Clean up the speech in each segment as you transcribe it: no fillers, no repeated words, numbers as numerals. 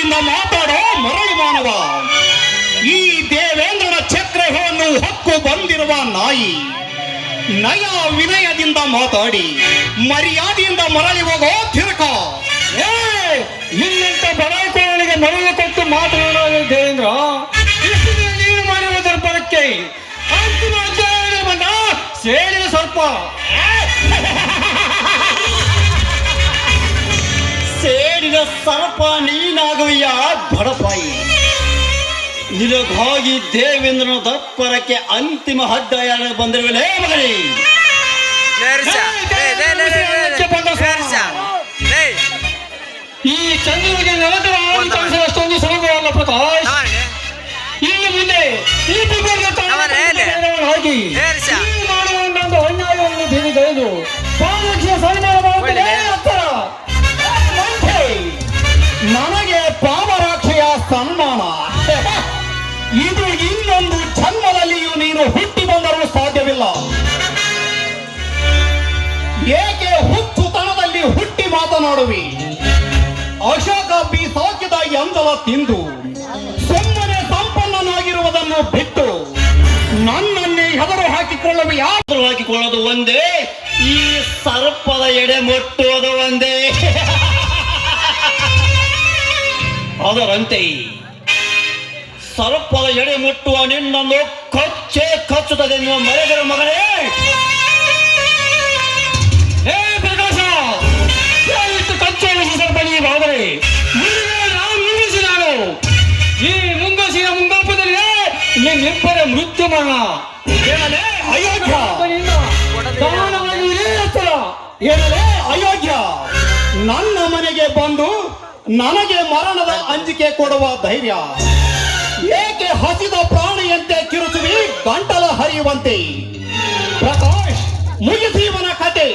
ಮರ್ಯಾದೆಯಿಂದ ಮಾತಾಡೋ ಮರಳು ಮಾನವ. ಈ ದೇವೇಂದ್ರನ ಚಕ್ರವನ್ನು ಹೊಕ್ಕು ಬಂದಿರುವ ನಾಯಿ ನಯ ವಿನಯದಿಂದ ಮಾತಾಡಿ ಮರ್ಯಾದೆಯಿಂದ ಮರಳಿ ಹೋಗೋ ತಿರುಕ. ನಿನ್ನಂತ ಬಡಾಯಿಗಳಿಗೆ ಮರಳು ಕೊಟ್ಟು ಮಾತನಾಡೋ ದೇವೇಂದ್ರ, ನೀನು ಮಾಡಿರುವುದರ ಬರಕ್ಕೆ ಅಂತಿಮ ಅಧ್ಯಾಯ ಬಂದ ಸೇಡಿನ ಸರ್ಪ. ಸೇಡಿನ ಸರ್ಪ ನೀನಾಗುವಿಯ ಬಡಪಾಯಿ. ನಿನಗಾಗಿ ದೇವೇಂದ್ರನ ದಪ್ಪರಕ್ಕೆ ಅಂತಿಮ ಅಧ್ಯಾಯ ಬಂದಿರುವಲೇ ಮಗನೇ. ಈ ಚಂದ್ರನಿಗೆ ಅಷ್ಟೊಂದು ಸುಲಭವಲ್ಲ ಪ್ರಕಾಶ್. ಇನ್ನು ಮುಂದೆ ಈ ಹಾಕಿ ಮಾಡುವಂತ ಅನ್ಯಾಯವನ್ನು ಬೀರಿದೆಳೆದು ಪಾದರಕ್ಷೆ ಸನ್ಮಾನ ಮಾಡುತ್ತದೆ ಹತ್ತರ. ನನಗೆ ಪಾಮರಾಕ್ಷೆಯ ಸನ್ಮಾನ ಇದು ಇನ್ನೊಂದು ಜನ್ಮದಲ್ಲಿಯೂ ನೀನು ಹುಟ್ಟಿ ಬಂದರೂ ಸಾಧ್ಯವಿಲ್ಲ. ಏಕೆ ಹುಚ್ಚುತನದಲ್ಲಿ ಹುಟ್ಟಿ ಮಾತನಾಡುವಿ? ಅಶೋಕ ಸಾಕಿದ ಎಂದಲ ತಿಂದು ಸುಮ್ಮನೆ ಸಂಪನ್ನನಾಗಿರುವುದನ್ನು ಬಿಟ್ಟು ನನ್ನನ್ನೇ ಹೆದರು ಹಾಕಿಕೊಳ್ಳುವ ಯಾರು ಹಾಕಿಕೊಳ್ಳೋದು ಒಂದೇ, ಈ ಸರ್ಪದ ಎಡೆ ಮುಟ್ಟುವುದು ಒಂದೇ. ಅದರಂತೆ ಸರ್ಪದ ಎಡೆ ಮುಟ್ಟುವ ನಿನ್ನನ್ನು ಕಚ್ಚೆ ಕಚ್ಚುತ್ತದೆ ಎನ್ನುವ ಮರೆದಿರೋ ಮಗನೇ. ಕಚ್ಚೆ ಸರ್ಪ ನೀವಾದರೆ ನಾನು ಈ ಮುಂಗಸಿನ ಮುಂಗೋಪದಲ್ಲಿ ನಿಮ್ಮಿಬ್ಬರ ಮೃತ್ಯು ಮರಣ. ಅಯೋಗ್ಯ ಏನಲೇ ಅಯೋಗ್ಯ, ನನ್ನ ಮನೆಗೆ ಬಂದು ನನಗೆ ಮರಣದ ಅಂಜಿಕೆ ಕೊಡುವ ಧೈರ್ಯ ಏಕೆ? ಹಸಿದ ಪ್ರಾಣಿಯಂತೆ ಕಿರುಚುವಿ ಗಂಟಲ ಹರಿಯುವಂತೆ. ಪ್ರಕಾಶ್, ಮುಗಿಸೀವನ ಕತೆ.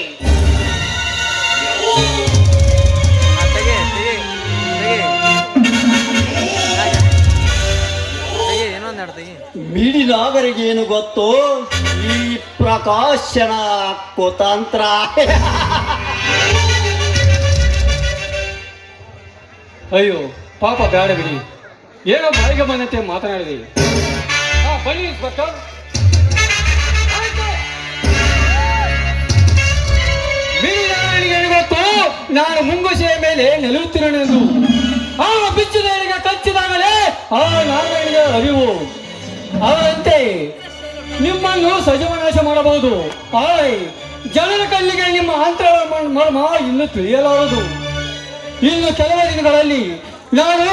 ಮಿಡಿನಾಗರಿಗೆ ಏನು ಗೊತ್ತು ಈ ಪ್ರಕಾಶನ ಕುತಂತ್ರ. ಅಯ್ಯೋ ಪಾಪ ಬೇಡ ಬಿಡಿ, ಏನೋ ಬಾಯಿಗೆ ಬಂದಂತೆ ಮಾತನಾಡಿದೆ. ಬನ್ನಿ ಇನ್ಸ್ಪೆಕ್ಟರ್. ಮಿಡಿನಾಗರಿಗೆ ಗೊತ್ತು ನಾನು ಮುಂಗುಸೆಯ ಮೇಲೆ ನಿಲ್ಲುತ್ತಿರನೆಂದು. ಆ ಬಿಚ್ಚಿದವರಿಗೆ ಕಚ್ಚಿದಾಗಲೇ ಆ ನಾಗರಿಗೆ ಅರಿವು. ಅವರಂತೆ ನಿಮ್ಮನ್ನು ಸಜೀವನಾಶ ಮಾಡಬಹುದು. ಜನರ ಕಣ್ಣಿಗೆ ನಿಮ್ಮ ಅಂತರ ಮರ್ಮ ಇನ್ನು ತಿಳಿಯಲಾರದು. ಇನ್ನು ಕೆಲವು ದಿನಗಳಲ್ಲಿ ನಾನು